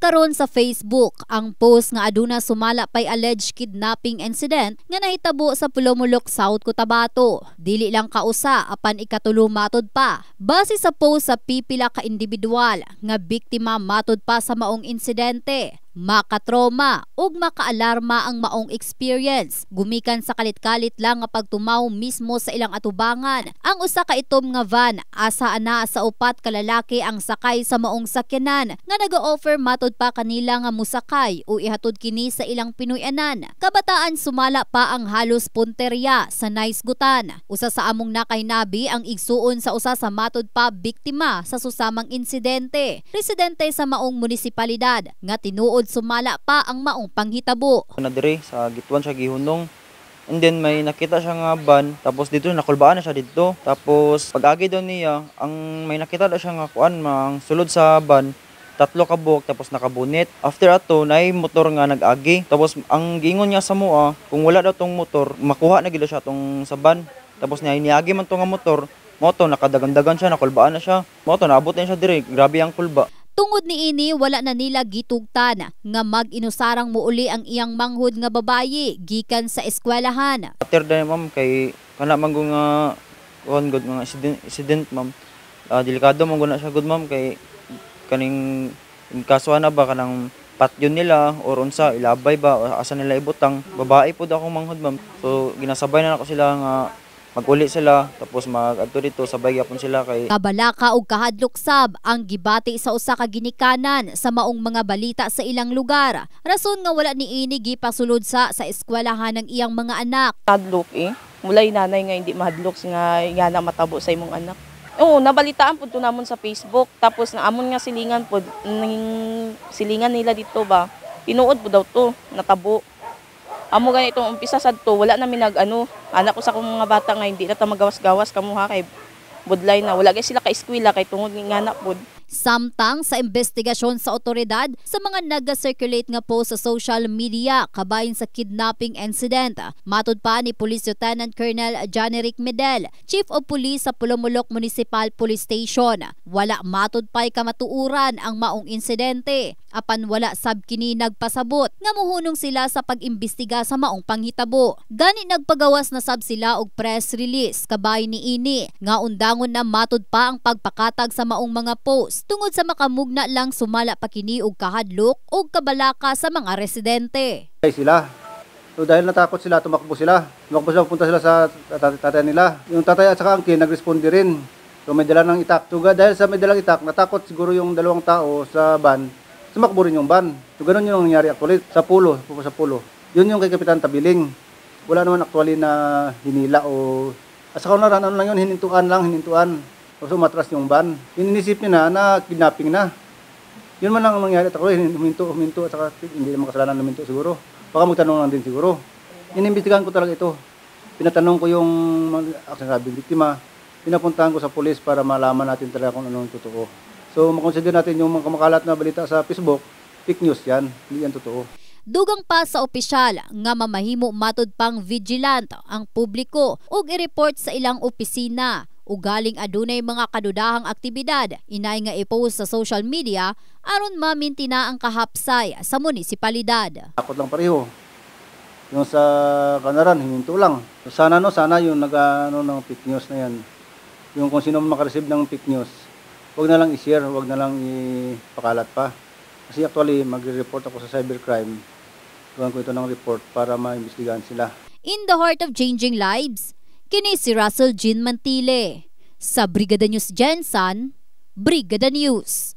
Nagkaroon sa Facebook ang post nga aduna sumala pay alleged kidnapping incident nga nahitabo sa Pulomolok, South Cotabato. Dili lang kausa apan ikatulo matod pa. Base sa post sa pipila ka individual nga biktima matod pa sa maong insidente. Makatroma ug makaalarma ang maong experience. Gumikan sa kalit-kalit lang nga pagtumaw mismo sa ilang atubangan. Ang usa ka itom nga van asa ana sa upat ka lalaki ang sakay sa maong sakyanan nga nag-offer matod pa kanila nga musakay o ihatod kini sa ilang Pinoy-anan. Kabataan sumala pa ang halos punterya sa naisgutan. Usa sa among nakahinabi ang igsuon sa usa sa matod pa biktima sa susamang insidente. Residente sa maong munisipalidad nga tinuod sumala pa ang maong panghitabo. Na dire sa gituan siya gihunong. And then may nakita siya nga van, tapos dito nakulbaan na siya dito. Tapos pag-agi daw niya, ang may nakita daw siya nga kuan mang sulod sa van, 3 ka buhok tapos nakabunit. After ato nay motor nga nag-agi. Tapos ang giingon niya sa mua, kung wala daw tong motor, makuha na gid siya tong sa van. Tapos niagi man tong nga motor, moto nakadagandagan siya, nakulbaan na siya. Moto naabot na siya dire, grabe ang kulba. Tungod ni ini wala na nila gitugtan nga mag-inusarang muuli ang iyang manghud nga babayi gikan sa eskwelahan. After day ma'am kay kana man nga on good mga incident ma'am. Delikado man guna siya good ma'am kay kaning kasuhan na ba kanang patyon nila or unsa ilabay ba o asa nila ibutang. Babae pud ako manghud ma'am. So ginasabay na ako sila nga mag-uli sila tapos mag-adto dito sabay gyapon sila kay kabalaka ug kahadlok sab ang gibati sa usa ka ginikanan sa maong mga balita sa ilang lugar. Rason nga wala niini gipasulod sa eskwelahan ng iyang mga anak. Hadlok mulay nanay nga hindi mahadlok nga na matabo sa imong anak. Oo, nabalitaan pud to namon sa Facebook tapos naamon nga silingan pud silingan nila dito ba. Tinuod pud daw to natabo. Amo ganito umpisa sad to wala na minag-ano anak ko sa akong mga bata nga hindi na ta magawas-gawas kamuha kay budlay na wala gay sila ka eskwela kay tungod nga anak pud. Samtang sa investigasyon sa otoridad sa mga nag-circulate nga post sa social media kabahin sa kidnapping incident, matud pa ni Police Lieutenant Colonel Janeric Medel, Chief of Police sa Pulomolok Municipal Police Station, wala matud pa'y kamatuuran ang maong insidente. Apan wala sab kini nagpasabot nga muhunong sila sa pag-imbestiga sa maong panghitabo. Gani nagpagawas na sab sila og press release kabay ni ini nga undangon na matud pa ang pagpakatag sa maong mga post tungod sa makamugna lang sumala pa kini og kahadlok og kabalaka sa mga residente. Sila. So dahil natakot sila, tumakbo sila. Punta sila sa tatay nila. Yung tatay at saka angkin nagresponde rin. So may dala ng itak. So dahil sa may dalang itak, natakot siguro yung dalawang tao sa van. Sumakbo rin yung van. So ganun yung nangyari actually sa pulo. Yun yung kay Kapitan Tabiling. Wala naman actually na hinila o... Asa ka na ano lang yun, hinintuan. So matras yung van. Inisip niya na kidnapping na. Yun man lang ang nangyari. Ako huminto at saka hindi naman kasalanan huminto siguro. Baka magtanong lang din siguro. Inimbestigahan ko talaga ito. Pinatanong ko yung biktima. Pinapuntahan ko sa pulis para malaman natin talaga kung anong totoo. So makonsider natin yung mga kumakalat na balita sa Facebook, fake news yan, hindi yan totoo. Dugang pa sa opisyal nga mamahimo matud pang vigilant ang publiko ug i-report sa ilang opisina. Ugaling adunay mga kadudahang aktibidad, inay nga i-post sa social media aron mamintina ang kahapsay sa munisipalidad. Takot lang pareho. Yung sa kanaran, hininto lang. Sana yung ng fake news na yan. Yung kung sino makareceive ng fake news, huwag na lang i-share, huwag na lang ipakalat pa. Kasi actually, magre-report ako sa cybercrime. Gawin ko ito ng report para maimbestigahan sila. In the heart of changing lives, kini si Russell Jean Mantile. Sa Brigada News Gensan, Brigada News.